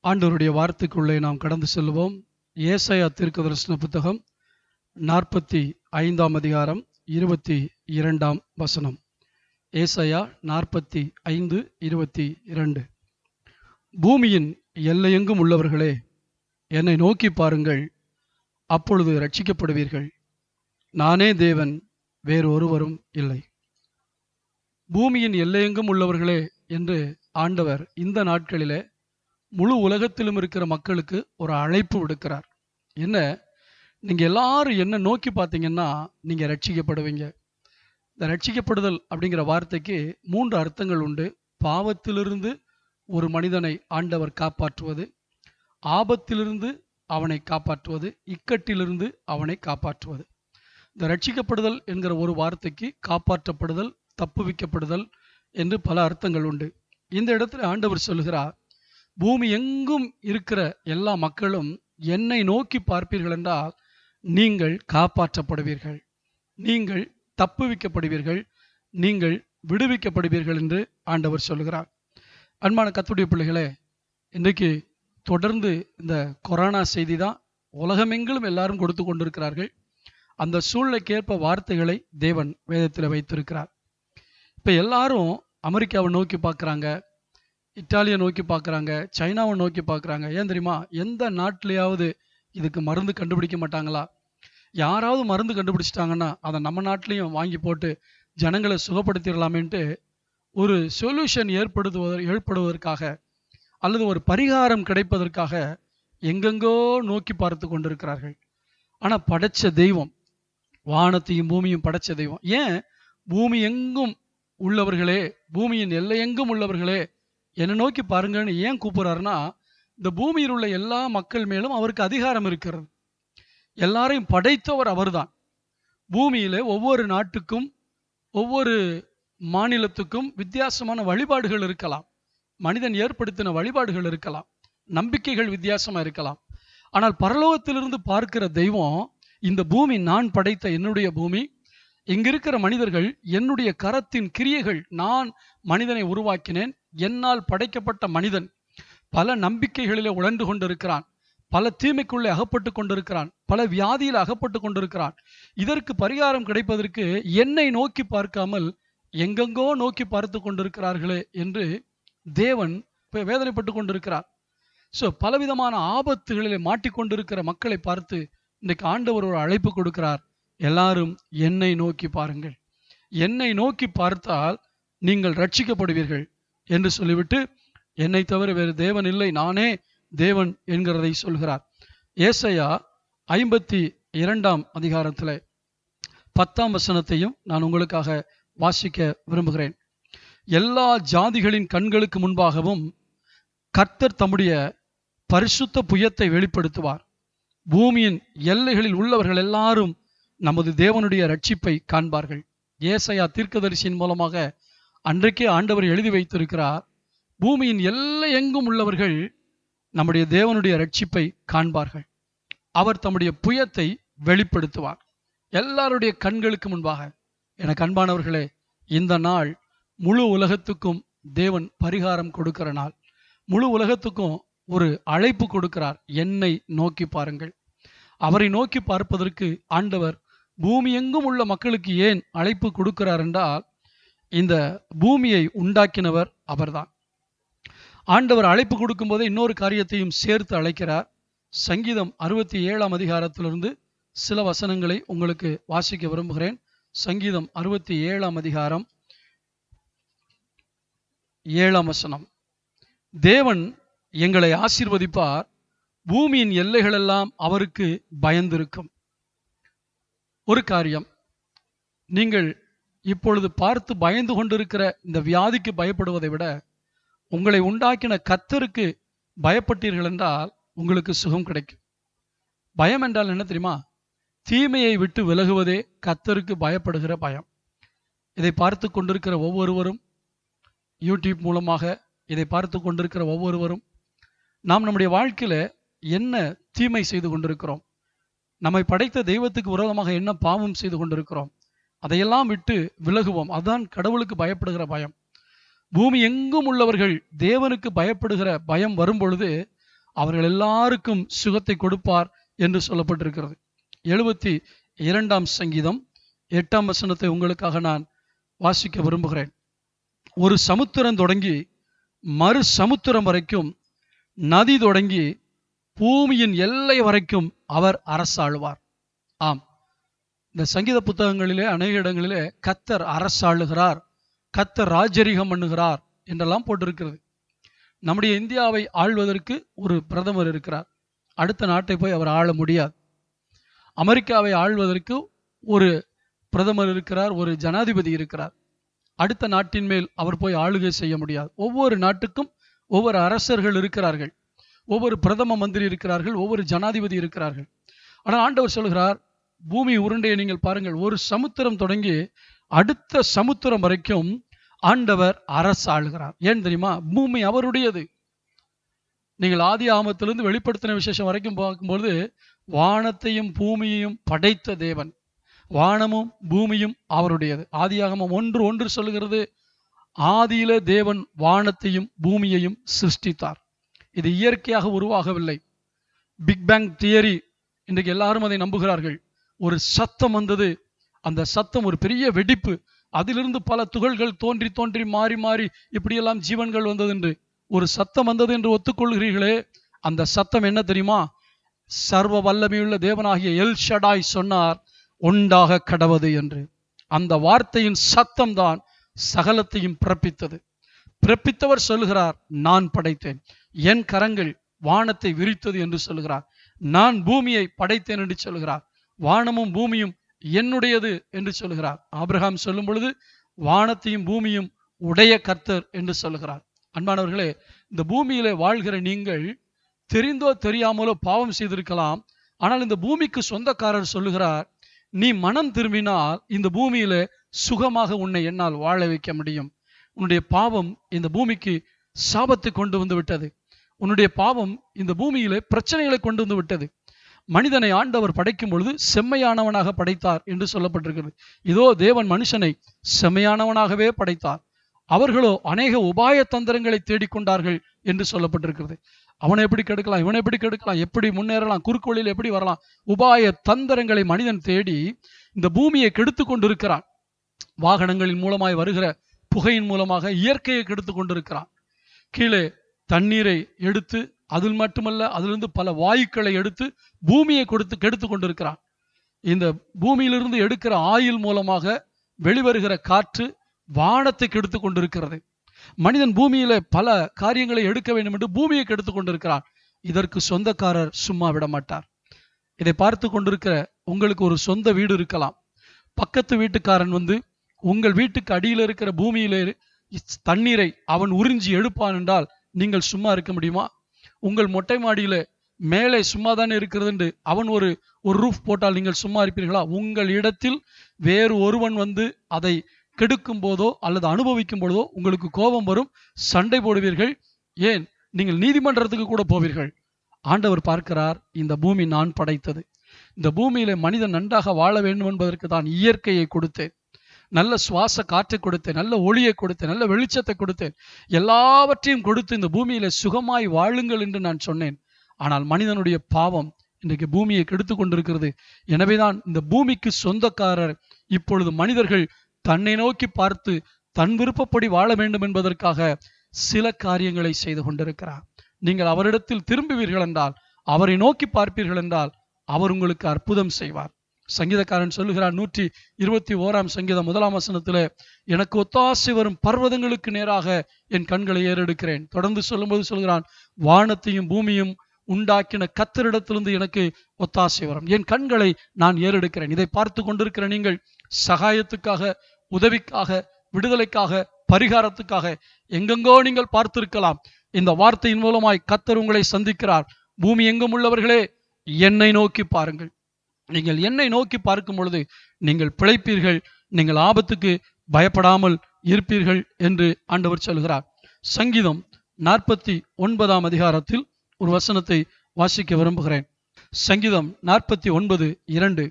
ஆண்டவருடைய வார்த்தைக்குள்ளே நாம் கடந்து செல்வோம். ஏசாயா தீர்க்கதரிசன புத்தகம் 45ஆம் அதிகாரம் 22ஆம் வசனம். ஏசாயா 45:22. பூமியின் எல்லையெங்கும் உள்ளவர்களே, என்னை நோக்கி பாருங்கள், அப்பொழுது ரட்சிக்கப்படுவீர்கள். நானே தேவன், வேறு ஒருவரும் இல்லை. பூமியின் எல்லையெங்கும் உள்ளவர்களே என்று ஆண்டவர் இந்த நாட்களிலே முழு உலகத்திலும் இருக்கிற மக்களுக்கு ஒரு அழைப்பு விடுக்கிறார். என்ன, நீங்க எல்லாரும் என்ன நோக்கி பார்த்தீங்கன்னா நீங்க ரட்சிக்கப்படுவீங்க. இந்த ரட்சிக்கப்படுதல் அப்படிங்கிற வார்த்தைக்கு 3 அர்த்தங்கள் உண்டு. பாவத்திலிருந்து ஒரு மனிதனை ஆண்டவர் காப்பாற்றுவது, ஆபத்திலிருந்து அவனை காப்பாற்றுவது, இக்கட்டிலிருந்து அவனை காப்பாற்றுவது. இந்த ரட்சிக்கப்படுதல் என்கிற ஒரு வார்த்தைக்கு காப்பாற்றப்படுதல், தப்புவிக்கப்படுதல் என்று பல அர்த்தங்கள் உண்டு. இந்த இடத்துல ஆண்டவர் சொல்லுகிறார், பூமி எங்கும் இருக்கிற எல்லா மக்களும் என்னை நோக்கி பார்ப்பீர்கள் என்றால் நீங்கள் காப்பாற்றப்படுவீர்கள், நீங்கள் தப்புவிக்கப்படுவீர்கள், நீங்கள் விடுவிக்கப்படுவீர்கள் என்று ஆண்டவர் சொல்லுகிறார். அன்பான கர்த்தருடைய பிள்ளைகளே, இன்றைக்கு தொடர்ந்து இந்த கொரோனா செய்தி தான் உலகமெங்கிலும் எல்லாரும் கொடுத்து கொண்டிருக்கிறார்கள். அந்த சூழ்நிலைக்கேற்ப வார்த்தைகளை தேவன் வேதத்தில் வைத்திருக்கிறார். இப்போ எல்லாரும் அமெரிக்காவை நோக்கி பார்க்குறாங்க, இத்தாலியை நோக்கி பார்க்குறாங்க, சைனாவை நோக்கி பார்க்குறாங்க. ஏன் தெரியுமா? எந்த நாட்டிலையாவது இதுக்கு மருந்து கண்டுபிடிக்க மாட்டாங்களா? யாராவது மருந்து கண்டுபிடிச்சிட்டாங்கன்னா அதை நம்ம நாட்டிலையும் வாங்கி போட்டு ஜனங்களை சுகப்படுத்திடலாமேன்ட்டு ஒரு சொல்யூஷன் ஏற்படுவதற்காக அல்லது ஒரு பரிகாரம் கிடைப்பதற்காக எங்கெங்கோ நோக்கி பார்த்து கொண்டிருக்கிறார்கள். ஆனால் படைச்ச தெய்வம், வானத்தையும் பூமியும் படைச்ச தெய்வம், ஏன் பூமி எங்கும் உள்ளவர்களே, பூமியின் எல்லையெங்கும் உள்ளவர்களே என்னை நோக்கி பாருங்கன்னு ஏன் கூப்பிடுறாருன்னா, இந்த பூமியில் உள்ள எல்லா மக்கள் மேலும் அவருக்கு அதிகாரம் இருக்கிறது. எல்லாரையும் படைத்தவர் அவர்தான். பூமியில ஒவ்வொரு நாட்டுக்கும் ஒவ்வொரு மாநிலத்துக்கும் வித்தியாசமான வழிபாடுகள் இருக்கலாம், மனிதன் ஏற்படுத்தின வழிபாடுகள் இருக்கலாம், நம்பிக்கைகள் வித்தியாசமா இருக்கலாம். ஆனால் பரலோகத்திலிருந்து பார்க்கிற தெய்வம், இந்த பூமி நான் படைத்த என்னுடைய பூமி, இங்கிருக்கிற மனிதர்கள் என்னுடைய கரத்தின் கிரியைகள், நான் மனிதனை உருவாக்கினேன், என்னால் படைக்கப்பட்ட மனிதன் பல நம்பிக்கைகளிலே உழண்டு கொண்டிருக்கிறான், பல தீமைக்குள்ளே அகப்பட்டு கொண்டிருக்கிறான், பல வியாதியில் அகப்பட்டு கொண்டிருக்கிறான். இதற்கு பரிகாரம் கிடைப்பதற்கு என்னை நோக்கி பார்க்காமல் எங்கெங்கோ நோக்கி பார்த்து கொண்டிருக்கிறார்களே என்று தேவன் வேதனைப்பட்டு கொண்டிருக்கிறார். பலவிதமான ஆபத்துகளிலே மாட்டிக்கொண்டிருக்கிற மக்களை பார்த்து இன்றைக்கு ஆண்டவர் ஒரு அழைப்பு கொடுக்கிறார். எல்லாரும் என்னை நோக்கி பாருங்கள், என்னை நோக்கி பார்த்தால் நீங்கள் ரட்சிக்கப்படுவீர்கள் என்று சொல்லிவிட்டு, என்னை தவிர வேறு தேவன் இல்லை, நானே தேவன் என்கிறதை சொல்கிறார். ஏசாயா 52ஆம் அதிகாரத்தில் 10ஆம் வசனத்தையும் நான் உங்களுக்காக வாசிக்க விரும்புகிறேன். எல்லா ஜாதிகளின் கண்களுக்கு முன்பாகவும் கர்த்தர் தம்முடைய பரிசுத்த புயத்தை வெளிப்படுத்துவார். பூமியின் எல்லைகளில் உள்ளவர்கள் எல்லாரும் நமது தேவனுடைய ரட்சிப்பை காண்பார்கள். ஏசாயா தீர்க்கதரிசியின் மூலமாக அன்றைக்கே ஆண்டவர் எழுதி வைத்திருக்கிறார், பூமியின் எல்லை எங்கும் உள்ளவர்கள் நம்முடைய தேவனுடைய ரட்சிப்பை காண்பார்கள். அவர் தம்முடைய புயத்தை வெளிப்படுத்துவார் எல்லாருடைய கண்களுக்கு முன்பாக. எனக்கு அன்பானவர்களே, இந்த நாள் முழு உலகத்துக்கும் தேவன் பரிகாரம் கொடுக்கிற நாள். முழு உலகத்துக்கும் ஒரு அழைப்பு கொடுக்கிறார், என்னை நோக்கி பாருங்கள். அவரை நோக்கி பார்ப்பதற்கு ஆண்டவர் பூமி எங்கும் உள்ள மக்களுக்கு ஏன் அழைப்பு கொடுக்கிறார் என்றால், இந்த பூமியை உண்டாக்கினவர் அவர்தான். ஆண்டவர் அழைப்பு கொடுக்கும் போதே இன்னொரு காரியத்தையும் சேர்த்து அழைக்கிறார். சங்கீதம் 67ஆம் அதிகாரத்திலிருந்து சில வசனங்களை உங்களுக்கு வாசிக்க விரும்புகிறேன். சங்கீதம் 67ஆம் அதிகாரம் 7ஆம் வசனம். தேவன் எங்களை ஆசீர்வதிப்பார், பூமியின் எல்லைகளெல்லாம் அவருக்கு பயந்திருக்கும். ஒரு காரியம், நீங்கள் இப்பொழுது பார்த்து பயந்து கொண்டிருக்கிற இந்த வியாதிக்கு பயப்படுவதை விட உங்களை உண்டாக்கின கர்த்தருக்கு பயப்பட்டீர்கள் என்றால் உங்களுக்கு சுகம் கிடைக்கும். பயம் என்றால் என்ன தெரியுமா? தீமையை விட்டு விலகுவதே கர்த்தருக்கு பயப்படுகிற பயம். இதை பார்த்து கொண்டிருக்கிற ஒவ்வொருவரும் யூடியூப் மூலமாக இதை பார்த்து கொண்டிருக்கிற ஒவ்வொருவரும் நாம் நம்முடைய வாழ்க்கையில என்ன தீமை செய்து கொண்டிருக்கிறோம், நம்மை படைத்த தெய்வத்துக்கு விரோதமாக என்ன பாவம் செய்து கொண்டிருக்கிறோம், அதையெல்லாம் விட்டு விலகுவோம். அதுதான் கடவுளுக்கு பயப்படுகிற பயம். பூமி எங்கும் உள்ளவர்கள் தேவனுக்கு பயப்படுகிற பயம் வரும் பொழுது அவர்கள் எல்லாருக்கும் சுகத்தை கொடுப்பார் என்று சொல்லப்பட்டிருக்கிறது. 72ஆம் சங்கீதம் 8ஆம் வசனத்தை உங்களுக்காக நான் வாசிக்க விரும்புகிறேன். ஒரு சமுத்திரம் தொடங்கி மறு சமுத்திரம் வரைக்கும், நதி தொடங்கி பூமியின் எல்லை வரைக்கும் அவர் அரசாளுவார். ஆம், இந்த சங்கீத புத்தகங்களிலே அநேக இடங்களிலே கர்த்தர் அரசாளுகிறார், கர்த்தர் ராஜரிகம் பண்ணுகிறார் என்றெல்லாம் போட்டிருக்கிறது. நம்முடைய இந்தியாவை ஆள்வதற்கு ஒரு பிரதமர் இருக்கிறார், அடுத்த நாட்டை போய் அவர் ஆள முடியாது. அமெரிக்காவை ஆள்வதற்கு ஒரு பிரதமர் இருக்கிறார், ஒரு ஜனாதிபதி இருக்கிறார், அடுத்த நாட்டின் மேல் அவர் போய் ஆளுகை செய்ய முடியாது. ஒவ்வொரு நாட்டுக்கும் ஒவ்வொரு அரசர்கள் இருக்கிறார்கள், ஒவ்வொரு பிரதம மந்திரி இருக்கிறார்கள், ஒவ்வொரு ஜனாதிபதி இருக்கிறார்கள். ஆனால் ஆண்டவர் சொல்கிறார், பூமி உருண்டையை நீங்கள் பாருங்கள், ஒரு சமுத்திரம் தொடங்கி அடுத்த சமுத்திரம் வரைக்கும் ஆண்டவர் அரசாளுகிறார். ஏன் தெரியுமா? பூமி அவருடையது. நீங்கள் ஆதி ஆகமத்திலிருந்து வெளிப்படுத்தின விசேஷம் வரைக்கும் பார்க்கும்போது வானத்தையும் பூமியையும் படைத்த தேவன், வானமும் பூமியும் அவருடையது. ஆதியாகமம் 1:1 சொல்லுகிறது, ஆதியிலே தேவன் வானத்தையும் பூமியையும் சிருஷ்டித்தார். இது இயற்கையாக உருவாகவில்லை. பிக் பேங் தியரி, இன்றைக்கு எல்லாரும் அதை நம்புகிறார்கள். ஒரு சத்தம் வந்தது, அந்த சத்தம் ஒரு பெரிய வெடிப்பு, அதிலிருந்து பல துகள்கள் தோன்றி தோன்றி மாறி மாறி இப்படியெல்லாம் ஜீவன்கள் வந்தது என்று ஒரு சத்தம் வந்தது என்று ஒத்துக்கொள்கிறீர்களே, அந்த சத்தம் என்ன தெரியுமா? சர்வ வல்லமையுள்ள தேவனாகிய எல் ஷடாய் சொன்னார், உண்டாக கடவது என்று. அந்த வார்த்தையின் சத்தம் தான் சகலத்தையும் பிறப்பித்தது. பிறப்பித்தவர் சொல்லுகிறார், நான் படைத்தேன், என் கரங்கள் வானத்தை விரித்தது என்று சொல்லுகிறார். நான் பூமியை படைத்தேன் என்று சொல்லுகிறார். வானமும் பூமியும் என்னுடையது என்று சொல்லுகிறார். ஆபிரகாம் சொல்லும் பொழுது வானத்தையும் பூமியும் உடைய கர்த்தர் என்று சொல்லுகிறார். அன்பானவர்களே, இந்த பூமியிலே வாழ்கிற நீங்கள் தெரிந்தோ தெரியாமலோ பாவம் செய்திருக்கலாம். ஆனால் இந்த பூமிக்கு சொந்தக்காரர் சொல்லுகிறார், நீ மனம் திரும்பினால் இந்த பூமியில சுகமாக உன்னை என்னால் வாழ வைக்க முடியும். உன்னுடைய பாவம் இந்த பூமிக்கு சாபத்தை கொண்டு வந்து விட்டது. உன்னுடைய பாவம் இந்த பூமியிலே பிரச்சனைகளை கொண்டு வந்து விட்டது. மனிதனை ஆண்டவர் படைக்கும் பொழுது செம்மையானவனாக படைத்தார் என்று சொல்லப்பட்டிருக்கிறது. இதோ தேவன் மனுஷனை செம்மையானவனாகவே படைத்தார். அவர்களோ அநேக உபாய தந்திரங்களை தேடிக்கொண்டார்கள் என்று சொல்லப்பட்டிருக்கிறது. அவனை எப்படி கெடுக்கலாம், இவனை எப்படி கெடுக்கலாம், எப்படி முன்னேறலாம், குறுக்கு வழியில் எப்படி வரலாம், உபாய தந்திரங்களை மனிதன் தேடி இந்த பூமியை கெடுத்து கொண்டிருக்கிறான். வாகனங்களின் மூலமாய் வருகிற புகையின் மூலமாக இயற்கையை கெடுத்து கொண்டிருக்கிறான். கீழே தண்ணீரை எடுத்து, அதில் மட்டுமல்ல அதிலிருந்து பல வாயுக்களை எடுத்து பூமியை கெடுத்து கொண்டிருக்கிறான். இந்த பூமியிலிருந்து எடுக்கிற ஆயில் மூலமாக வெளிவருகிற காற்று வானத்தை கெடுத்து கொண்டிருக்கிறது. மனிதன் பூமியில பல காரியங்களை எடுக்க வேண்டும் என்று பூமியை கெடுத்து கொண்டிருக்கிறான். இதற்கு சொந்தக்காரர் சும்மா விட மாட்டார். இதை பார்த்து கொண்டிருக்கிற உங்களுக்கு ஒரு சொந்த வீடு இருக்கலாம். பக்கத்து வீட்டுக்காரன் வந்து உங்கள் வீட்டுக்கு அடியில் இருக்கிற பூமியிலே தண்ணீரை அவன் உறிஞ்சி எடுப்பான் என்றால் நீங்கள் சும்மா இருக்க முடியுமா? உங்கள் மொட்டை மாடியில மேலே சும்மா தானே இருக்கிறது என்று அவன் ஒரு ரூஃப் போட்டால் நீங்கள் சும்மா இருப்பீர்களா? உங்கள் இடத்தில் வேறு ஒருவன் வந்து அதை கெடுக்கும் போதோ அல்லது அனுபவிக்கும் பொழுதோ உங்களுக்கு கோபம் வரும், சண்டை போடுவீர்கள், ஏன் நீங்கள் நீதிமன்றத்துக்கு கூட போவீர்கள். ஆண்டவர் பார்க்கிறார், இந்த பூமி நான் படைத்தது. இந்த பூமியில மனிதன் நன்றாக வாழ வேண்டும் என்பதற்கு தான் இயற்கையை கொடுத்தேன், நல்ல சுவாச காற்றை கொடுத்தேன், நல்ல ஒளியை கொடுத்தேன், நல்ல வெளிச்சத்தை கொடுத்தேன், எல்லாவற்றையும் கொடுத்து இந்த பூமியில சுகமாய் வாழுங்கள் என்று நான் சொன்னேன். ஆனால் மனிதனுடைய பாவம் இன்றைக்கு பூமியை கெடுத்து கொண்டிருக்கிறது. எனவேதான் இந்த பூமிக்கு சொந்தக்காரர் இப்பொழுது மனிதர்கள் தன்னை நோக்கி பார்த்து தன் விருப்பப்படி வாழ வேண்டும் என்பதற்காக சில காரியங்களை செய்து கொண்டிருக்கிறார். நீங்கள் அவரிடத்தில் திரும்புவீர்கள் என்றால், அவரை நோக்கி பார்ப்பீர்கள் என்றால் அவர் உங்களுக்கு அற்புதம் செய்வார். சங்கீதக்காரன் சொல்லுகிறார், 121ஆம் சங்கீதம் 1ஆம் வசனத்துல, எனக்கு ஒத்தாசை வரும் பர்வதங்களுக்கு நேராக என் கண்களை ஏறெடுக்கிறேன். தொடர்ந்து சொல்லும்போது சொல்கிறான், வானத்தையும் பூமியும் உண்டாக்கின கர்த்தரிடத்திலிருந்து எனக்கு ஒத்தாசை வரும், என் கண்களை நான் ஏறெடுக்கிறேன். இதை பார்த்து கொண்டிருக்கிற நீங்கள் சகாயத்துக்காக, உதவிக்காக, விடுதலைக்காக, பரிகாரத்துக்காக எங்கெங்கோ நீங்கள் பார்த்திருக்கலாம். இந்த வார்த்தையின் மூலமாய் கர்த்தர் உங்களை சந்திக்கிறார். பூமி எங்கும் உள்ளவர்களே, என்னை நோக்கி பாருங்கள். நீங்கள் என்னை நோக்கி பார்க்கும் பொழுது நீங்கள் பிழைப்பீர்கள், நீங்கள் ஆபத்துக்கு பயப்படாமல் இருப்பீர்கள் என்று ஆண்டவர் சொல்கிறார். சங்கீதம் 49 அதிகாரத்தில் ஒரு வசனத்தை வாசிக்க விரும்புகிறேன். சங்கீதம் 49:2.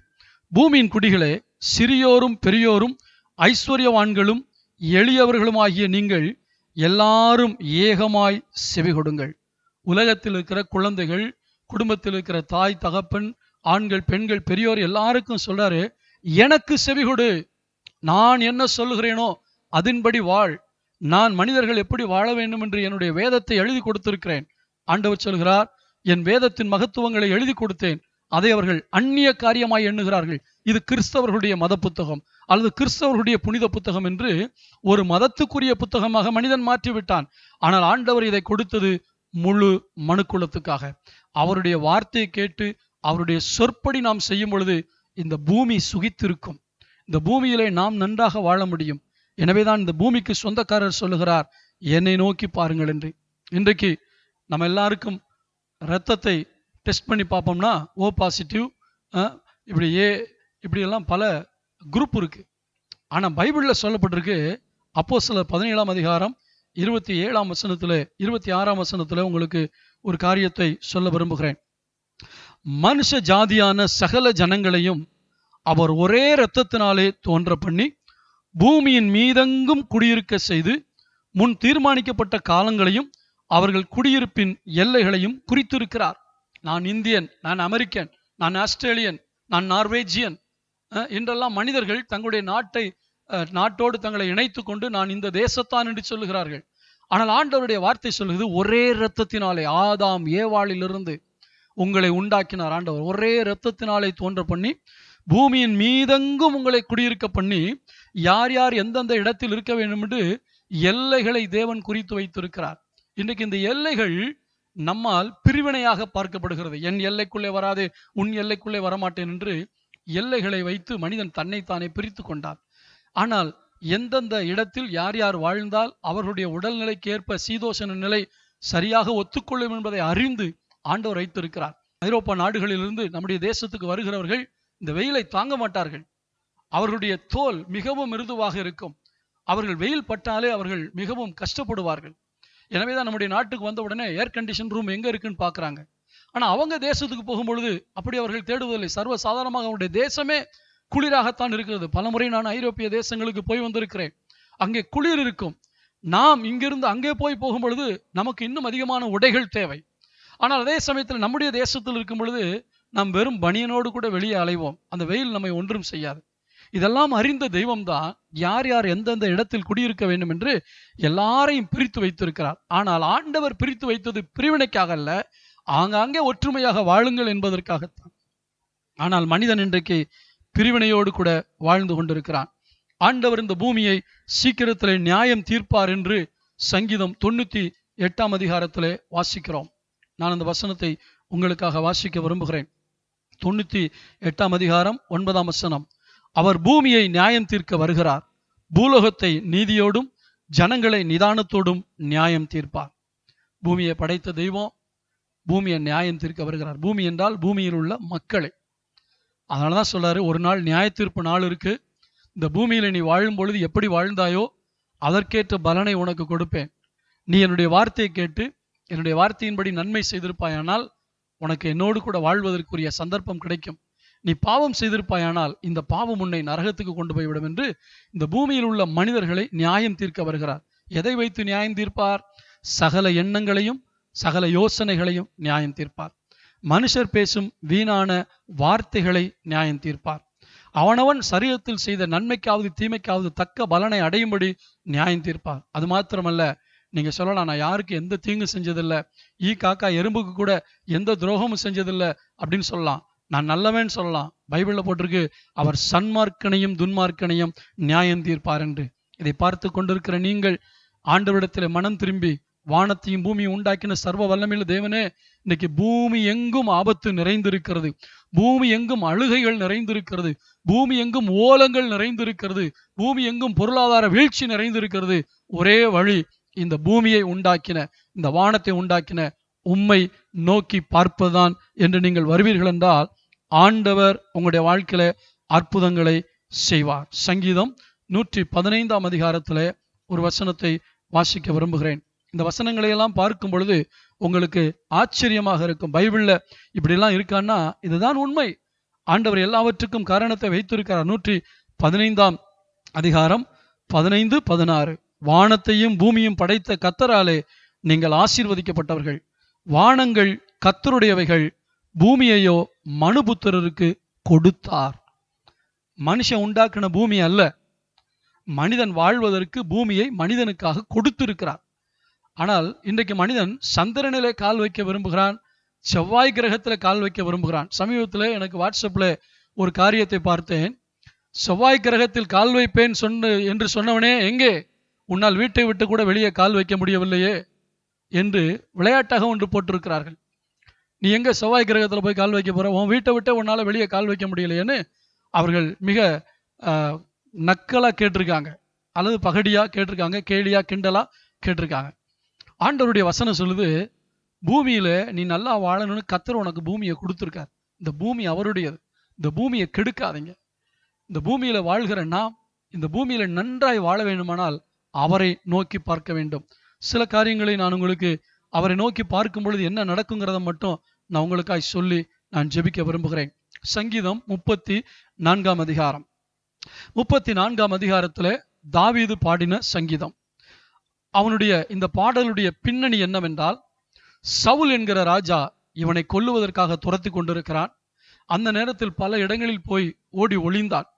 பூமியின் குடிகளே, சிறியோரும் பெரியோரும் ஐஸ்வர்யவான்களும் எளியவர்களுமாகிய நீங்கள் எல்லாரும் ஏகமாய் செவி கொடுங்கள். உலகத்தில் இருக்கிற குழந்தைகள், குடும்பத்தில் இருக்கிற தாய் தகப்பன், ஆண்கள் பெண்கள் பெரியோர் எல்லாருக்கும் சொல்றாரு, எனக்கு செவி கொடு, நான் என்ன சொல்லுகிறேனோ அதன்படி வாழ். நான் மனிதர்கள் எப்படி வாழ வேண்டும் என்று என்னுடைய வேதத்தை எழுதி கொடுத்திருக்கிறேன். ஆண்டவர் சொல்கிறார், என் வேதத்தின் மகத்துவங்களை எழுதி கொடுத்தேன், அதை அவர்கள் அந்நிய காரியமாய் எண்ணுகிறார்கள். இது கிறிஸ்தவர்களுடைய மத புத்தகம் அல்லது கிறிஸ்தவர்களுடைய புனித புத்தகம் என்று ஒரு மதத்துக்குரிய புத்தகமாக மனிதன் மாற்றிவிட்டான். ஆனால் ஆண்டவர் இதை கொடுத்தது முழு மனுக்குலத்துக்காக. அவருடைய வார்த்தையை கேட்டு அவருடைய சொற்படி நாம் செய்யும் பொழுது இந்த பூமி சுகித்திருக்கும். இந்த பூமியிலே நாம் நன்றாக வாழ முடியும். எனவேதான் இந்த பூமிக்கு சொந்தக்காரர் சொல்லுகிறார், என்னை நோக்கி பாருங்கள் என்று. இன்றைக்கு நம்ம எல்லாருக்கும் இரத்தத்தை டெஸ்ட் பண்ணி பார்ப்போம்னா ஓ பாசிட்டிவ், இப்படி இப்படியெல்லாம் பல குரூப் இருக்கு. ஆனால் பைபிளில் சொல்லப்பட்டிருக்கு, அப்போஸ்தலர் 17 அதிகாரம் 27 வசனத்தில் 26 வசனத்தில் உங்களுக்கு ஒரு காரியத்தை சொல்ல விரும்புகிறேன். மனுஷ ஜாதியான சகல ஜனங்களையும் அவர் ஒரே இரத்தத்தினாலே தோன்ற பண்ணி பூமியின் மீதெங்கும் குடியிருக்க செய்து முன் தீர்மானிக்கப்பட்ட காலங்களையும் அவர்கள் குடியிருப்பின் எல்லைகளையும் குறித்திருக்கிறார். நான் இந்தியன், நான் அமெரிக்கன், நான் ஆஸ்திரேலியன், நான் நார்வேஜியன் என்றெல்லாம் மனிதர்கள் தங்களுடைய நாட்டோடு தங்களை இணைத்து கொண்டு நான் இந்த தேசத்தான் என்று சொல்லுகிறார்கள். ஆனால் ஆண்டவருடைய வார்த்தை சொல்லுகிறது, ஒரே இரத்தத்தினாலே ஆதாம் ஏவாளிலிருந்து உங்களை உண்டாக்கினார் ஆண்டவர். ஒரே இரத்தத்தினாலே தோன்ற பண்ணி பூமியின் மீதெங்கும் உங்களை குடியிருக்க பண்ணி யார் யார் எந்தெந்த இடத்தில் இருக்க வேண்டும் என்று எல்லைகளை தேவன் குறித்து வைத்திருக்கிறார். இன்றைக்கு இந்த எல்லைகள் நம்மால் பிரிவினையாக பார்க்கப்படுகிறது. என் எல்லைக்குள்ளே வராது, உன் எல்லைக்குள்ளே வரமாட்டேன் என்று எல்லைகளை வைத்து மனிதன் தன்னைத்தானே பிரித்து கொண்டார். ஆனால் எந்தெந்த இடத்தில் யார் யார் வாழ்ந்தால் அவர்களுடைய உடல்நிலைக்கு ஏற்ப சீதோஷண நிலை சரியாக ஒத்துக்கொள்ளும் என்பதை அறிந்து ஆண்டவர் வைத்திருக்கிறார். ஐரோப்பா நாடுகளிலிருந்து நம்முடைய தேசத்துக்கு வருகிறவர்கள் இந்த வெயிலை தாங்க மாட்டார்கள். அவர்களுடைய தோல் மிகவும் மிருதுவாக இருக்கும். அவர்கள் வெயில் பட்டாலே அவர்கள் மிகவும் கஷ்டப்படுவார்கள். எனவேதான் நம்முடைய நாட்டுக்கு வந்த உடனே ஏர் கண்டிஷன் ரூம் எங்க இருக்குன்னு பார்க்குறாங்க. ஆனால் அவங்க தேசத்துக்கு போகும்பொழுது அப்படி அவர்கள் தேடுவதில்லை. சர்வ சாதாரணமாக அவருடைய தேசமே குளிராகத்தான் இருக்கிறது. பலமுறை நான் ஐரோப்பிய தேசங்களுக்கு போய் வந்திருக்கிறேன். அங்கே குளிர் இருக்கும். நாம் இங்கிருந்து அங்கே போகும் பொழுது நமக்கு இன்னும் அதிகமான உடைகள் தேவை. ஆனால் அதே சமயத்தில் நம்முடைய தேசத்தில் இருக்கும் பொழுது நாம் வெறும் பனியனோடு கூட வெளியே அலைவோம். அந்த வெயில் நம்மை ஒன்றும் செய்யாது. இதெல்லாம் அறிந்த தெய்வம்தான் யார் யார் எந்தெந்த இடத்தில் குடியிருக்க வேண்டும் என்று எல்லாரையும் பிரித்து வைத்திருக்கிறார். ஆனால் ஆண்டவர் பிரித்து வைத்தது பிரிவினைக்காக அல்ல, ஆங்காங்கே ஒற்றுமையாக வாழுங்கள் என்பதற்காகத்தான். ஆனால் மனிதன் இன்றைக்கு பிரிவினையோடு கூட வாழ்ந்து கொண்டிருக்கிறான். ஆண்டவர் இந்த பூமியை சீக்கிரத்திலே நியாயம் தீர்ப்பார் என்று சங்கீதம் 98 அதிகாரத்திலே வாசிக்கிறோம். நான் அந்த வசனத்தை உங்களுக்காக வாசிக்க விரும்புகிறேன். 98 அதிகாரம் 9 வசனம். அவர் பூமியை நியாயம் தீர்க்க வருகிறார், பூலோகத்தை நீதியோடும் ஜனங்களை நிதானத்தோடும் நியாயம் தீர்ப்பார். பூமியை படைத்த தெய்வம் பூமியை நியாயம் தீர்க்க வருகிறார். பூமி என்றால் பூமியில் உள்ள மக்களை. அதனாலதான் சொல்றாரு, ஒரு நாள் நியாய தீர்ப்பு நாள் இருக்கு. இந்த பூமியில நீ வாழும் பொழுது எப்படி வாழ்ந்தாயோ அதற்கேற்ற பலனை உனக்கு கொடுப்பேன். நீ என்னுடைய வார்த்தையை கேட்டு என்னுடைய வார்த்தையின்படி நன்மை செய்திருப்பாயானால் உனக்கு என்னோடு கூட வாழ்வதற்குரிய சந்தர்ப்பம் கிடைக்கும். நீ பாவம் செய்திருப்பாயானால் இந்த பாவம் உன்னை நரகத்துக்கு கொண்டு போய்விடும் என்று இந்த பூமியில் உள்ள மனிதர்களை நியாயம் தீர்க்க வருகிறார். எதை வைத்து நியாயம் தீர்ப்பார்? சகல எண்ணங்களையும் சகல யோசனைகளையும் நியாயம் தீர்ப்பார். மனுஷர் பேசும் வீணான வார்த்தைகளை நியாயம் தீர்ப்பார். அவனவன் சரீரத்தில் செய்த நன்மைக்காவது தீமைக்காவது தக்க பலனை அடையும்படி நியாயம் தீர்ப்பார். அது மாத்திரமல்ல, நீங்க சொல்லலாம், நான் யாருக்கு எந்த தீங்கு செஞ்சதில்லை, காக்கா எறும்புக்கு கூட எந்த துரோகமும் செஞ்சதில்லை அப்படின்னு சொல்லலாம். நான் நல்லவன் சொல்லலாம். பைபிள்ல போட்டிருக்கு, அவர் சன்மார்க்கனையும் துன்மார்க்கனையும் நியாயம் தீர்ப்பார் என்று. இதை பார்த்து கொண்டிருக்கிற நீங்கள் ஆண்டவரிடத்தில் மனம் திரும்பி வானத்தையும் பூமியை உண்டாக்கின சர்வ வல்லமையுள்ள தேவனே, இன்னைக்கு பூமி எங்கும் ஆபத்து நிறைந்திருக்கிறது, பூமி எங்கும் அழுகைகள் நிறைந்திருக்கிறது, பூமி எங்கும் ஓலங்கள் நிறைந்திருக்கிறது, பூமி எங்கும் பொருளாதார வீழ்ச்சி நிறைந்திருக்கிறது. ஒரே வழி, இந்த பூமியை உண்டாக்கின இந்த வானத்தை உண்டாக்கின உம்மை நோக்கி பார்ப்பதுதான் என்று நீங்கள் வருவீர்கள் என்றால் ஆண்டவர் உங்களுடைய வாழ்க்கையில அற்புதங்களை செய்வார். சங்கீதம் 115 அதிகாரத்திலே ஒரு வசனத்தை வாசிக்க விரும்புகிறேன். இந்த வசனங்களை எல்லாம் பார்க்கும் பொழுது உங்களுக்கு ஆச்சரியமாக இருக்கும். பைபிள்ல இப்படிலாம் இருக்கான்னா இதுதான் உண்மை. ஆண்டவர் எல்லாவற்றுக்கும் காரணத்தை வைத்திருக்கிறார். 115 அதிகாரம் 15, 16 வானத்தையும் பூமியும் படைத்த கர்த்தராலே நீங்கள் ஆசீர்வதிக்கப்பட்டவர்கள். வானங்கள் கர்த்தருடையவைகள், பூமியையோ மனுபுத்திரருக்கு கொடுத்தார். மனுஷன் உண்டாக்கின பூமி அல்ல, மனிதன் வாழ்வதற்கு பூமியை மனிதனுக்காக கொடுத்திருக்கிறார். ஆனால் இன்றைக்கு மனிதன் சந்திரனிலே கால் வைக்க விரும்புகிறான், செவ்வாய் கிரகத்தில் கால் வைக்க விரும்புகிறான். சமீபத்தில் எனக்கு வாட்ஸ்அப்பில் ஒரு காரியத்தை பார்த்தேன். செவ்வாய் கிரகத்தில் கால் வைப்பேன் என்று சொன்னவனே எங்கே, உன்னால் வீட்டை விட்டு கூட வெளியே கால் வைக்க முடியவில்லையே என்று விளையாட்டாக ஒன்று போட்டிருக்கிறார்கள். நீ எங்க செவ்வாய் கிரகத்தில் போய் கால் வைக்க போற, உன் வீட்டை விட்டு உன்னால வெளியே கால் வைக்க முடியலையேன்னு அவர்கள் மிக நக்கலா கேட்டிருக்காங்க, அல்லது பகடியா கேட்டிருக்காங்க, கேலியா கிண்டலா கேட்டிருக்காங்க. ஆண்டவருடைய வசனம் சொல்லுது, பூமியில நீ நல்லா வாழணும்னு கர்த்தர் உனக்கு பூமியை கொடுத்துருக்கார். இந்த பூமி அவருடையது. இந்த பூமியை கெடுக்காதீங்க. இந்த பூமியில வாழ்கிற நாம் இந்த பூமியில நன்றாய் வாழ வேண்டுமானால் அவரை நோக்கி பார்க்க வேண்டும். சில காரியங்களை நான் உங்களுக்கு அவரை நோக்கி பார்க்கும் பொழுது என்ன நடக்குங்கிறத மட்டும் நான் உங்களுக்காய் சொல்லி நான் ஜெபிக்க விரும்புகிறேன். சங்கீதம் 34 அதிகாரம். 34 அதிகாரத்துல தாவீது பாடின சங்கீதம். அவனுடைய இந்த பாடலுடைய பின்னணி என்னவென்றால், சவுல் என்கிற ராஜா இவனை கொல்லுவதற்காக துரத்தி கொண்டிருக்கிறான். அந்த நேரத்தில் பல இடங்களில் போய் ஓடி ஒளிந்தான்.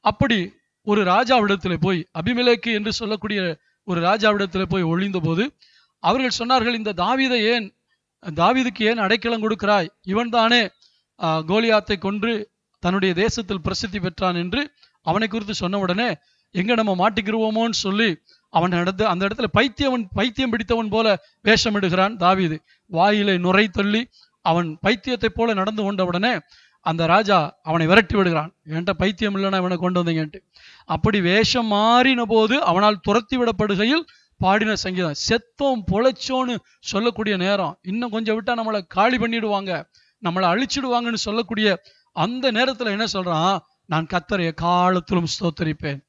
அப்படி ஒரு ராஜாவிடத்தில் போய், அபிமெலேக்கு என்று சொல்லக்கூடிய ஒரு ராஜாவிடத்தில் போய் ஒளிந்த போது அவர்கள் சொன்னார்கள், இந்த தாவீதுக்கு ஏன் அடைக்கலம் கொடுக்கிறாய்? இவன் தானே கோலியாத்தை கொன்று தன்னுடைய தேசத்தில் பிரசித்தி பெற்றான் என்று அவனை குறித்து சொன்ன உடனே, எங்க நம்ம மாட்டிக்கிருவோமோன்னு சொல்லி அந்த இடத்துல பைத்தியம் பிடித்தவன் போல வேஷமிடுகிறான் தாவீது. வாயிலை நுரை தள்ளி அவன் பைத்தியத்தை போல நடந்து கொண்ட உடனே அந்த ராஜா அவனை விரட்டி விடுகிறான். என்கிட்ட பைத்தியம் இல்லைன்னா இவனை கொண்டு வந்தீங்கன்ட்டு. அப்படி வேஷம் மாறின போது அவனால் துரத்தி விடப்படுகையில் பாடின சங்கீதம். செத்தோம் பொழைச்சோன்னு சொல்லக்கூடிய நேரம், இன்னும் கொஞ்சம் விட்டா நம்மளை காலி பண்ணிடுவாங்க, நம்மளை அழிச்சிடுவாங்கன்னு சொல்லக்கூடிய அந்த நேரத்துல என்ன சொல்றான், நான் கர்த்தரை எக்காலத்திலும் ஸ்தோத்தரிப்பேன்,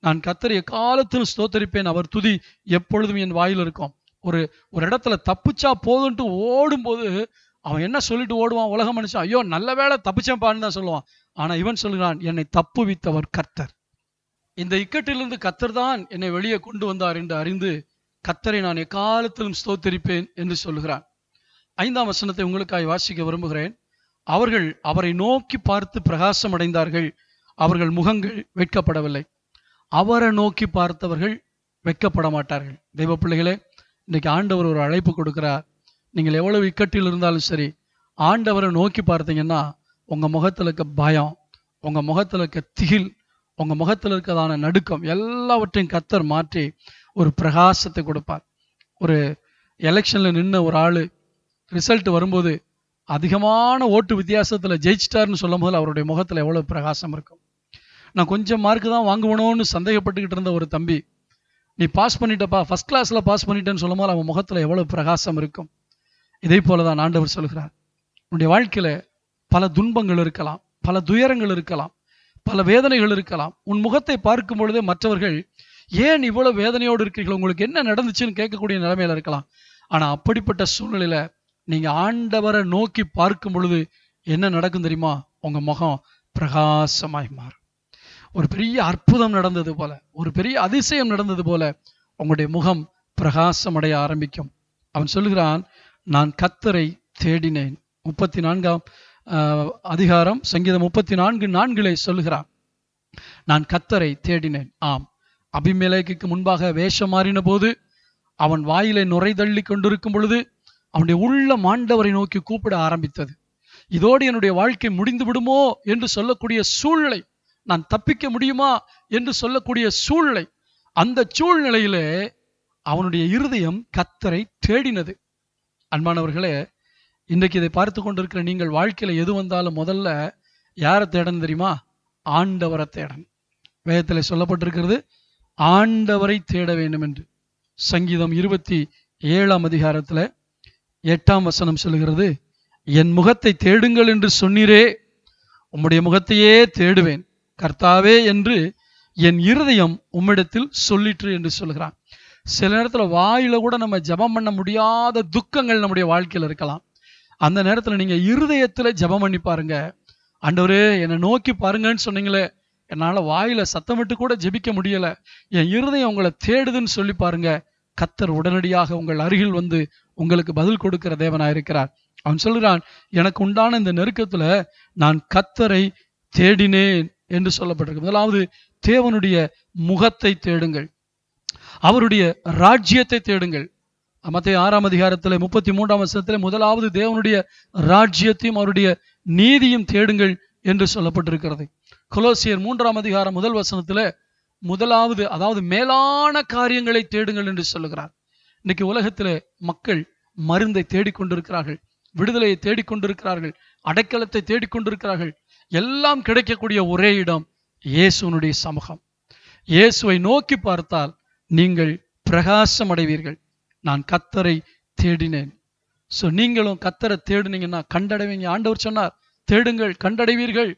நான் கர்த்தரை எக்காலத்திலும் ஸ்தோத்தரிப்பேன், அவர் துதி எப்பொழுதும் என் வாயில் இருக்கும். ஒரு இடத்துல தப்பிச்சா போதுன்ட்டு ஓடும்போது அவன் என்ன சொல்லிட்டு ஓடுவான்? உலக மனுஷன் ஐயோ நல்ல வேளை தப்பிச்சேன்பான்னு தான் சொல்லுவான். ஆனா இவன் சொல்லுகிறான், என்னை தப்புவித்தவர் கர்த்தர், இந்த இக்கட்டிலிருந்து கர்த்தர் தான் என்னை வெளியே கொண்டு வந்தார் என்று அறிந்து கர்த்தரை நான் எக்காலத்திலும் ஸ்தோத்தரிப்பேன் என்று சொல்லுகிறான். 5ஆம் வசனத்தை உங்களுக்காய் வாசிக்க விரும்புகிறேன். அவர்கள் அவரை நோக்கி பார்த்து பிரகாசம் அடைந்தார்கள், அவர்கள் முகங்கள் வெட்கப்படவில்லை. அவரை நோக்கி பார்த்தவர்கள் வெட்கப்பட மாட்டார்கள். தெய்வ பிள்ளைகளே, இன்னைக்கு ஆண்டவர் ஒரு அழைப்பு கொடுக்கிறார். நீங்கள் எவ்வளவு இக்கட்டில் இருந்தாலும் சரி, ஆண்டவரை நோக்கி பார்த்தீங்கன்னா உங்க முகத்தில் இருக்க பயம், உங்க முகத்தில் இருக்க திகில், உங்க முகத்தில் இருக்கிறதான நடுக்கம் எல்லாவற்றையும் கர்த்தர் மாற்றி ஒரு பிரகாசத்தை கொடுப்பார். ஒரு எலெக்ஷன்ல நின்ன ஒரு ஆளு ரிசல்ட் வரும்போது அதிகமான ஓட்டு வித்தியாசத்தில் ஜெயிச்சிட்டாருன்னு சொல்லும் போது அவருடைய முகத்தில் எவ்வளவு பிரகாசம் இருக்கும். நான் கொஞ்சம் மார்க்கு தான் வாங்குவனோன்னு சந்தேகப்பட்டுக்கிட்டு இருந்த ஒரு தம்பி, நீ பாஸ் பண்ணிட்டப்பா, ஃபர்ஸ்ட் கிளாஸ்ல பாஸ் பண்ணிட்டேன்னு சொல்லும் போது அவன் முகத்தில் எவ்வளவு பிரகாசம் இருக்கும். இதே போலதான் ஆண்டவர் சொல்கிறார், உன்னுடைய வாழ்க்கையில பல துன்பங்கள் இருக்கலாம், பல துயரங்கள் இருக்கலாம், பல வேதனைகள் இருக்கலாம். உன் முகத்தை பார்க்கும் பொழுதே மற்றவர்கள் ஏன் இவ்வளவு வேதனையோடு இருக்கிறீர்கள், உங்களுக்கு என்ன நடந்துச்சுன்னு கேட்கக்கூடிய நிலைமையில இருக்கலாம். ஆனா அப்படிப்பட்ட சூழ்நிலையில நீங்க ஆண்டவரை நோக்கி பார்க்கும் பொழுது என்ன நடக்கும் தெரியுமா? உங்க முகம் பிரகாசமாய் மாறும். ஒரு பெரிய அற்புதம் நடந்தது போல, ஒரு பெரிய அதிசயம் நடந்தது போல உங்களுடைய முகம் பிரகாசம் அடைய ஆரம்பிக்கும். அவன் சொல்லுகிறான், நான் கர்த்தரை தேடினேன். 34ஆம் அதிகாரம் சங்கீதம் 34:4 சொல்லுகிறான், நான் கர்த்தரை தேடினேன். ஆம், அபிமெலேக்குக்கு முன்பாக வேஷம் மாறின போது, அவன் வாயிலை நுரை தள்ளி கொண்டிருக்கும் பொழுது அவனுடைய உள்ளம் ஆண்டவரை நோக்கி கூப்பிட ஆரம்பித்தது. இதோடு என்னுடைய வாழ்க்கை முடிந்து விடுமோ என்று சொல்லக்கூடிய சூழ்நிலை, நான் தப்பிக்க முடியுமா என்று சொல்லக்கூடிய சூழ்நிலை, அந்த சூழ்நிலையிலே அவனுடைய இருதயம் கர்த்தரை தேடினது. அன்பானவர்களே, இன்றைக்கு இதை பார்த்து கொண்டிருக்கிற நீங்கள் வாழ்க்கையில எது வந்தாலும் முதல்ல யாரை தேடணும் தெரியுமா? ஆண்டவரை தேடணும். வேதத்தில் சொல்லப்பட்டிருக்கிறது, ஆண்டவரை தேட வேண்டும் என்று. சங்கீதம் 27ஆம் அதிகாரத்துல 8ஆம் வசனம் சொல்லுகிறது, என் முகத்தை தேடுங்கள் என்று சொன்னீரே, உம்முடைய முகத்தையே தேடுவேன் கர்த்தாவே என்று என் இருதயம் உம்மிடத்தில் சொல்லிற்று என்று சொல்கிறான். சில நேரத்துல வாயில கூட நம்ம ஜெபம் பண்ண முடியாத துக்கங்கள் நம்முடைய வாழ்க்கையில இருக்கலாம். அந்த நேரத்துல நீங்க இருதயத்துல ஜெபம் பண்ணி பாருங்க. ஆண்டவரே என்னை நோக்கி பாருங்கன்னு சொன்னீங்களே, என்னால வாயில சத்தமிட்டு கூட ஜெபிக்க முடியல, என் இருதயம் உங்களை தேடுதுன்னு சொல்லி பாருங்க. கர்த்தர் உடனடியாக உங்கள் அருகில் வந்து உங்களுக்கு பதில் கொடுக்கிற தேவனாயிருக்கிறார். அவன் சொல்கிறான், எனக்கு உண்டான இந்த நெருக்கத்துல நான் கர்த்தரை தேடினேன் என்று சொல்லப்பட்டிருக்கு. முதலாவது தேவனுடைய முகத்தை தேடுங்கள், அவருடைய ராஜ்யத்தை தேடுங்கள். மத்தேயு 6ஆம் அதிகாரத்தில் 33ஆம் வசனத்தில் முதலாவது தேவனுடைய ராஜ்யத்தையும் அவருடைய நீதியும் தேடுங்கள் என்று சொல்லப்பட்டிருக்கிறது. கொலோசியர் 3ஆம் அதிகாரம் 1 வசனத்தில் முதலாவது, அதாவது மேலான காரியங்களை தேடுங்கள் என்று சொல்லுகிறார். இன்னைக்கு உலகத்திலே மக்கள் மருந்தை தேடிக்கொண்டிருக்கிறார்கள், விடுதலையை தேடிக்கொண்டிருக்கிறார்கள், அடைக்கலத்தை தேடிக்கொண்டிருக்கிறார்கள். எல்லாம் கிடைக்கக்கூடிய ஒரே இடம் இயேசுனுடைய சமூகம். இயேசுவை நோக்கி பார்த்தால் நீங்கள் பிரகாசம் அடைவீர்கள். நான் கர்த்தரை தேடினேன். ஸோ நீங்களும் கர்த்தரை தேடினீங்கன்னா கண்டடைவீங்க. ஆண்டவர் சொன்னார், தேடுங்கள் கண்டடைவீர்கள்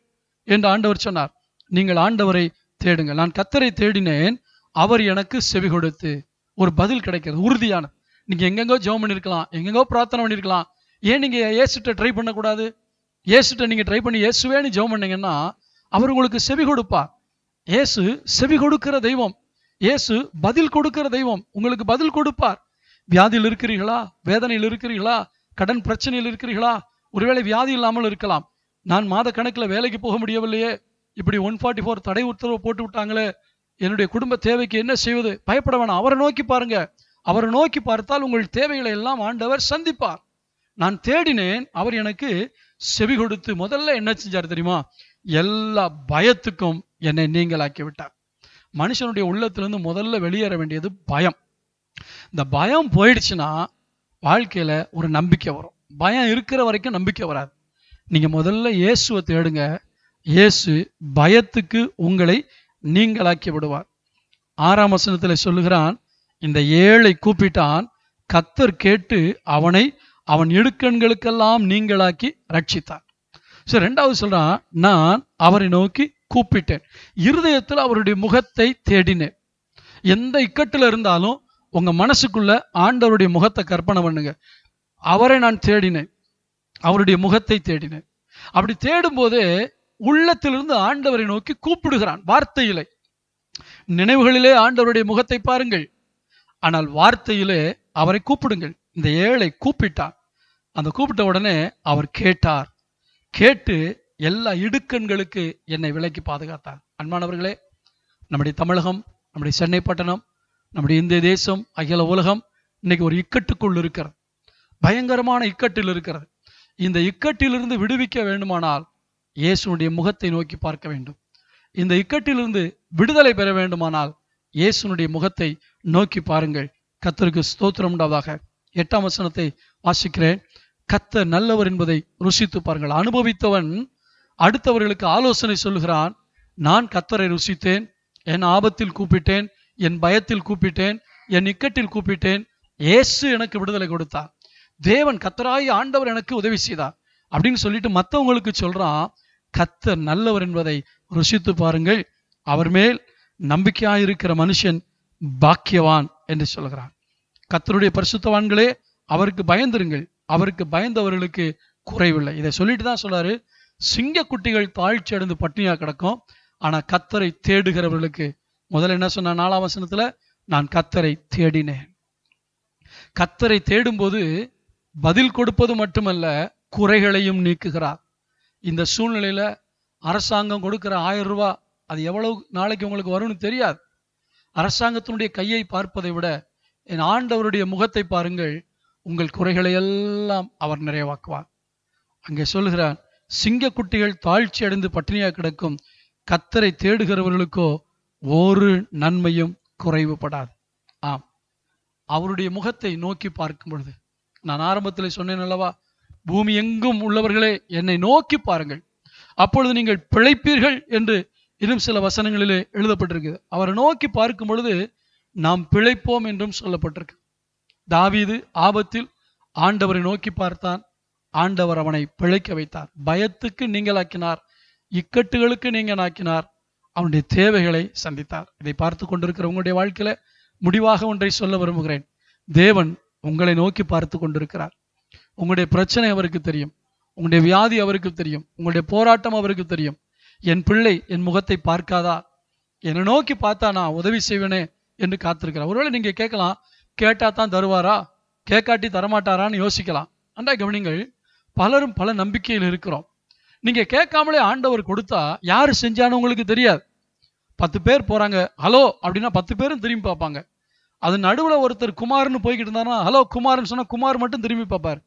என்று ஆண்டவர் சொன்னார். நீங்கள் ஆண்டவரை தேடுங்கள். நான் கர்த்தரை தேடினேன், அவர் எனக்கு செவி கொடுத்து. ஒரு பதில் கிடைக்கிறது, உறுதியானது. நீங்க எங்கெங்கோ ஜெபம் பண்ணிருக்கலாம், எங்கெங்கோ பிரார்த்தனை பண்ணிருக்கலாம், ஏன் நீங்க இயேசுட்ட ட்ரை பண்ணக்கூடாது? இயேசுட்ட நீங்க ட்ரை பண்ணி இயேசுவேன்னு ஜெபம் பண்ணீங்கன்னா அவர் உங்களுக்கு செவி கொடுப்பார். இயேசு செவி கொடுக்கிற தெய்வம், இயேசு பதில் கொடுக்கிற தெய்வம். உங்களுக்கு பதில் கொடுப்பார். வியாதியில் இருக்கிறீர்களா, வேதனையில் இருக்கிறீர்களா, கடன் பிரச்சனையில் இருக்கிறீர்களா? ஒருவேளை வியாதி இல்லாமல் இருக்கலாம். நான் மாத கணக்கில் வேலைக்கு போக முடியவில்லையே, இப்படி 144 தடை உத்தரவு போட்டு விட்டாங்களே, என்னுடைய குடும்ப தேவைக்கு என்ன செய்வது? பயப்பட வேணாம், அவரை நோக்கி பாருங்க. அவரை நோக்கி பார்த்தால் உங்கள் தேவைகளை எல்லாம் ஆண்டவர் சந்திப்பார். நான் தேடினேன், அவர் எனக்கு செவி கொடுத்து முதல்ல என்ன செஞ்சார் தெரியுமா? எல்லா பயத்துக்கும் என்னை நீங்களாக்கி விட்டார். மனுஷனுடைய உள்ளத்திலிருந்து முதல்ல வெளியேற வேண்டியது பயம். இந்த பயம் போயிடுச்சுன்னா வாழ்க்கையில ஒரு நம்பிக்கை வரும். பயம் இருக்கிற வரைக்கும் நம்பிக்கை வராது. நீங்க முதல்ல இயேசுவை தேடுங்க. இயேசு பயத்துக்கு உங்களை நீங்களாக்கி விடுவார். 6ஆம் வசனத்தில் சொல்லுகிறான், இந்த ஏழை கூப்பிட்டான், கர்த்தர் கேட்டு அவனை அவன் இடுக்கண்களுக்கெல்லாம் நீங்களாக்கி ரட்சித்தார். சரி, 2வது சொல்றான், நான் அவரை நோக்கி கூப்பிட்டேன், இருதயத்தில் அவருடைய முகத்தை தேடினேன். எந்த இக்கட்டில் இருந்தாலும் உங்க மனசுக்குள்ள ஆண்டவருடைய முகத்தை கற்பனை பண்ணுங்க. அவரை நான் தேடினேன், அவருடைய முகத்தை தேடினேன். அப்படி தேடும் போதே உள்ளத்திலிருந்து ஆண்டவரை நோக்கி கூப்பிடுகிறான். வார்த்தையிலே, நினைவுகளிலே ஆண்டவருடைய முகத்தை பாருங்கள், ஆனால் வார்த்தையிலே அவரை கூப்பிடுங்கள். இந்த ஏழை கூப்பிட்டார். அந்த கூப்பிட்ட உடனே அவர் கேட்டார். கேட்டு எல்லா இடுக்கண்களுக்கு என்னை விலக்கி பாதுகாத்தார். அன்பானவர்களே, நம்முடைய தமிழகம், நம்முடைய சென்னை பட்டணம், நம்முடைய இந்திய தேசம், அகில உலகம் இன்னைக்கு ஒரு இக்கட்டுக்குள் இருக்கிறது. பயங்கரமான இக்கட்டில் இருக்கிறது. இந்த இக்கட்டிலிருந்து விடுவிக்க வேண்டுமானால் இயேசுனுடைய முகத்தை நோக்கி பார்க்க வேண்டும். இந்த இக்கட்டிலிருந்து விடுதலை பெற வேண்டுமானால் இயேசுனுடைய முகத்தை நோக்கி பாருங்கள். கர்த்தருக்கு ஸ்தோத்திரம் உண்டாவதாக. 8ஆம் வசனத்தை வாசிக்கிறேன். கர்த்தர் நல்லவர் என்பதை ருசித்து பாருங்கள். அனுபவித்தவன் அடுத்தவர்களுக்கு ஆலோசனை சொல்லுகிறான். நான் கர்த்தரை ருசித்தேன், என் ஆபத்தில் கூப்பிட்டேன், என் பயத்தில் கூப்பிட்டேன், என் இக்கட்டில் கூப்பிட்டேன், இயேசு எனக்கு விடுதலை கொடுத்தார், தேவன் கர்த்தராகி ஆண்டவர் எனக்கு உதவி செய்தார் அப்படின்னு சொல்லிட்டு மற்றவங்களுக்கு சொல்றான். கர்த்தர் நல்லவர் என்பதை ருசித்து பாருங்கள், அவர் மேல் நம்பிக்கையாயிருக்கிற மனுஷன் பாக்கியவான் என்று சொல்கிறான். கர்த்தருடைய பரிசுத்தவான்களே, அவருக்கு பயந்திருங்கள், அவருக்கு பயந்தவர்களுக்கு குறைவில்லை. இதை சொல்லிட்டு தான் சொல்றாரு, சிங்க குட்டிகள் தாழ்ச்சி அடைந்து பட்டினியா கிடக்கும், ஆனா கர்த்தரை தேடுகிறவர்களுக்கு, முதல்ல என்ன சொன்ன 4ஆம் வசனத்துல, நான் கர்த்தரை தேடினேன். கர்த்தரை தேடும்போது பதில் கொடுப்பது மட்டுமல்ல, குறைகளையும் நீக்குகிறார். இந்த சூழ்நிலையில அரசாங்கம் கொடுக்கிற 1000 ரூபாய் அது எவ்வளவு நாளைக்கு உங்களுக்கு வரும்னு தெரியாது. அரசாங்கத்தினுடைய கையை பார்ப்பதை விட என் ஆண்டவருடைய முகத்தை பாருங்கள், உங்கள் குறைகளை எல்லாம் அவர் நிறைவாக்குவார். அங்கே சொல்லுகிறார், சிங்க குட்டிகள் தாழ்ச்சி அடைந்து பட்டினியா கிடக்கும், கர்த்தரை தேடுகிறவர்களுக்கோ ஒரு நன்மையும் குறைவுபடாது. ஆம், அவருடைய முகத்தை நோக்கி பார்க்கும் பொழுது, நான் ஆரம்பத்தில் சொன்னேன் அல்லவா, பூமி எங்கும் உள்ளவர்களே என்னை நோக்கி பாருங்கள், அப்பொழுது நீங்கள் பிழைப்பீர்கள் என்று இன்னும் சில வசனங்களிலே எழுதப்பட்டிருக்கு. அவரை நோக்கி பார்க்கும் பொழுது நாம் பிழைப்போம் என்றும் சொல்லப்பட்டிருக்கு. தாவீது ஆபத்தில் ஆண்டவரை நோக்கி பார்த்தான், ஆண்டவர் அவனை பிழைக்க வைத்தார். பயத்துக்கு நீங்களாக்கினார், இக்கட்டுகளுக்கு நீங்களாக்கினார், அவனுடைய தேவைகளை சந்தித்தார். இதை பார்த்து கொண்டிருக்கிற உங்களுடைய வாழ்க்கையில முடிவாக ஒன்றை சொல்ல விரும்புகிறேன். தேவன் உங்களை நோக்கி பார்த்து கொண்டிருக்கிறார். உங்களுடைய பிரச்சனை அவருக்கு தெரியும், உங்களுடைய வியாதி அவருக்கு தெரியும், உங்களுடைய போராட்டம் அவருக்கு தெரியும். என் பிள்ளை என் முகத்தை பார்க்காதா, என்னை நோக்கி பார்த்தா நான் உதவி செய்வேனே என்று காத்திருக்கிறார். ஒருவேளை நீங்க கேட்கலாம், கேட்டா தான் தருவாரா, கேட்காட்டி தரமாட்டாரான்னு யோசிக்கலாம். அண்டா கவனிங்கள், பலரும் பல நம்பிக்கையில் இருக்கிறோம். நீங்க கேட்காமலே ஆண்டவர் கொடுத்தா யாரு செஞ்சான்னு உங்களுக்கு தெரியாது. 10 பேர் போறாங்க, ஹலோ அப்படின்னா 10 பேரும் திரும்பி பார்ப்பாங்க. அது நடுவுல ஒருத்தர் குமார்னு போய்கிட்டு இருந்தாருன்னா ஹலோ குமார்னு சொன்னா குமார் மட்டும் திரும்பி பார்ப்பார்.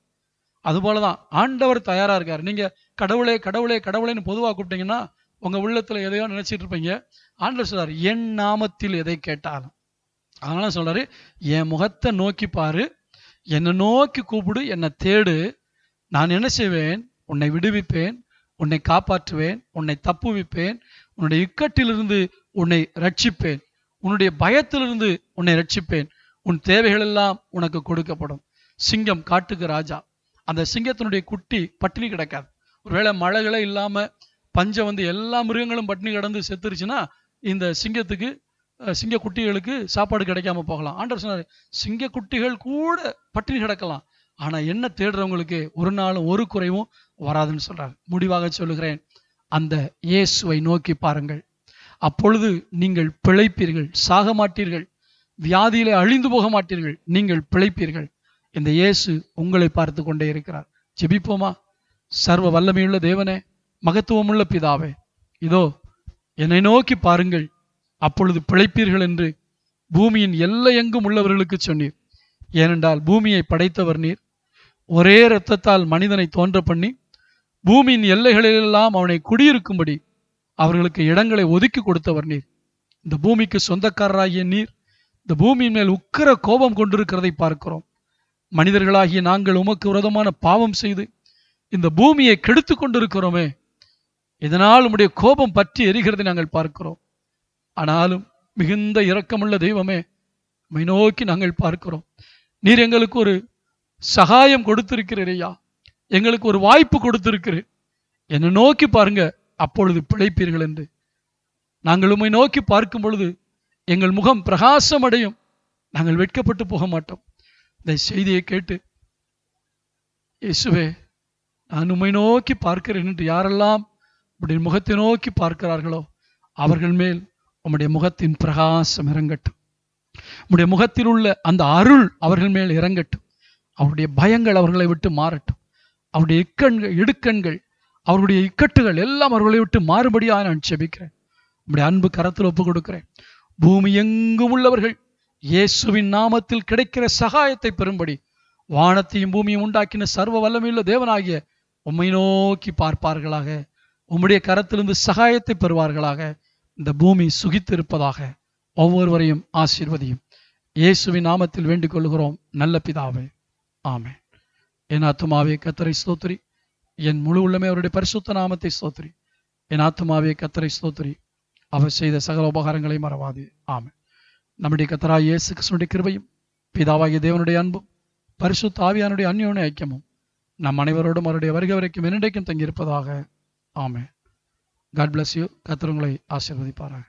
அது போலதான் ஆண்டவர் தயாரா இருக்காரு. நீங்க கடவுளே கடவுளே கடவுளேன்னு பொதுவா கூப்பிட்டீங்கன்னா உங்க உள்ளத்துல எதையோ நினைச்சிட்டு இருப்பீங்க. ஆண்டவர் சொல்றாரு, என் நாமத்தில் எதை கேட்டாலும். அதனால சொல்றாரு, என் முகத்தை நோக்கி பாரு, என்னை நோக்கி கூப்பிடு, என்னை தேடு, நான் என்ன செய்வேன், உன்னை விடுவிப்பேன், உன்னை காப்பாற்றுவேன், உன்னை தப்புவிப்பேன், உன்னுடைய இக்கட்டிலிருந்து உன்னை ரட்சிப்பேன், உன்னுடைய பயத்திலிருந்து உன்னை ரட்சிப்பேன், உன் தேவைகள் எல்லாம் உனக்கு கொடுக்கப்படும். சிங்கம் காட்டுக்கு ராஜா. அந்த சிங்கத்தினுடைய குட்டி பட்டினி கிடக்காது. ஒருவேளை மழைகளே இல்லாம பஞ்சம் வந்து எல்லா மிருகங்களும் பட்டினி கிடந்து செத்துருச்சுன்னா இந்த சிங்கத்துக்கு சிங்க குட்டிகளுக்கு சாப்பாடு கிடைக்காம போகலாம். ஆண்டவர் சொன்னாரு, சிங்க குட்டிகள் கூட பட்டினி கிடக்கலாம், ஆனா என்ன தேடுறவங்களுக்கு ஒரு நாளும் ஒரு குறைவும் வராதுன்னு சொல்றாரு. முடிவாக சொல்லுகிறேன், அந்த இயேசுவை நோக்கி பாருங்கள், அப்பொழுது நீங்கள் பிழைப்பீர்கள், சாக மாட்டீர்கள், வியாதியிலே அழிந்து போக மாட்டீர்கள், நீங்கள் பிழைப்பீர்கள். இந்த இயேசு உங்களை பார்த்து கொண்டே இருக்கிறார். ஜெபிப்போமா? சர்வ வல்லமையுள்ள தேவனே, மகத்துவமுள்ள பிதாவே, இதோ என்னை நோக்கி பாருங்கள், அப்பொழுது பிழைப்பீர்கள் என்று பூமியின் எல்லையெங்கும் உள்ளவர்களுக்கு சொன்னீர். ஏனென்றால் பூமியை படைத்தவர் நீர். ஒரே இரத்தத்தால் மனிதனை தோன்ற பண்ணி பூமியின் எல்லைகளிலெல்லாம் அவனை குடியிருக்கும்படி அவர்களுக்கு இடங்களை ஒதுக்கி கொடுத்தவர் நீர். இந்த பூமிக்கு சொந்தக்காரராகிய நீர் இந்த பூமியின் மேல் உக்கிர கோபம் கொண்டிருக்கிறதை பார்க்கிறோம். மனிதர்களாகிய நாங்கள் உமக்கு விரோதமான பாவம் செய்து இந்த பூமியை கெடுத்து கொண்டிருக்கிறோமே, இதனால் உம்முடைய கோபம் பற்றி எரிகிறதை நாங்கள் பார்க்கிறோம். ஆனாலும் மிகுந்த இரக்கமுள்ள தெய்வமே, உம்மை நோக்கி நாங்கள் பார்க்கிறோம். நீர் எங்களுக்கு ஒரு சகாயம் கொடுத்திருக்கிறீர் ஐயா, எங்களுக்கு ஒரு வாய்ப்பு கொடுத்திருக்கிறீர். என்னை நோக்கி பாருங்க, அப்பொழுது பிழைப்பீர்கள் என்று. நாங்கள் உம்மை நோக்கி பார்க்கும் பொழுது எங்கள் முகம் பிரகாசம் அடையும், நாங்கள் வெட்கப்பட்டு போக மாட்டோம். இந்த செய்தியை கேட்டு, இயேசுவே நான் உம்மை நோக்கி பார்க்கிறேன் என்று யாரெல்லாம் உம்முடைய முகத்தை நோக்கி பார்க்கிறார்களோ அவர்கள் மேல் உம்முடைய முகத்தின் பிரகாசம் இறங்கட்டும். உம்முடைய முகத்தில் உள்ள அந்த அருள் அவர்கள் மேல் இறங்கட்டும். அவருடைய பயங்கள் அவர்களை விட்டு மாறட்டும். அவருடைய இடுக்கண்கள், அவருடைய இக்கட்டுகள் எல்லாம் அவர்களை விட்டு மாறுபடியாக நான் ஜெபிக்கிறேன். உம்முடைய அன்பு கரத்தில் ஒப்பு கொடுக்கிறேன். பூமி எங்கும் உள்ளவர்கள் இயேசுவின் நாமத்தில் கிடைக்கிற சகாயத்தை பெறும்படி வானத்தையும் பூமியும் உண்டாக்கின சர்வ வல்லமையுள்ள தேவனாகிய உம்மை நோக்கி பார்ப்பார்களாக. உம்முடைய கரத்திலிருந்து சகாயத்தை பெறுவார்களாக. இந்த பூமி சுகித்திருப்பதாக. ஒவ்வொருவரையும் ஆசீர்வதியும். இயேசுவின் நாமத்தில் வேண்டிக் கொள்கிறோம் நல்ல பிதாவே, ஆமென். என் ஆத்துமாவே கர்த்தரை ஸ்தோத்திரி, என் முழு உள்ளமே அவருடைய பரிசுத்த நாமத்தை ஸ்தோத்திரி. என் ஆத்துமாவே கர்த்தரை ஸ்தோத்திரி, அவர் செய்த சகல உபகாரங்களை மறவாது. ஆமென். நம்முடைய கர்த்தராகிய இயேசு கிறிஸ்துவின் கிருபையும் பிதாவாகிய தேவனுடைய அன்பும் பரிசுத்த ஆவியானுடைய அந்யோன்ய ஐக்கியமும் நம் அனைவரோடும் அவருடைய வருகை வரைக்கும் என்னைக்கும் தங்கியிருப்பதாக. ஆமென். God bless you. கர்த்தர் உங்களை ஆசீர்வதிப்பாராக.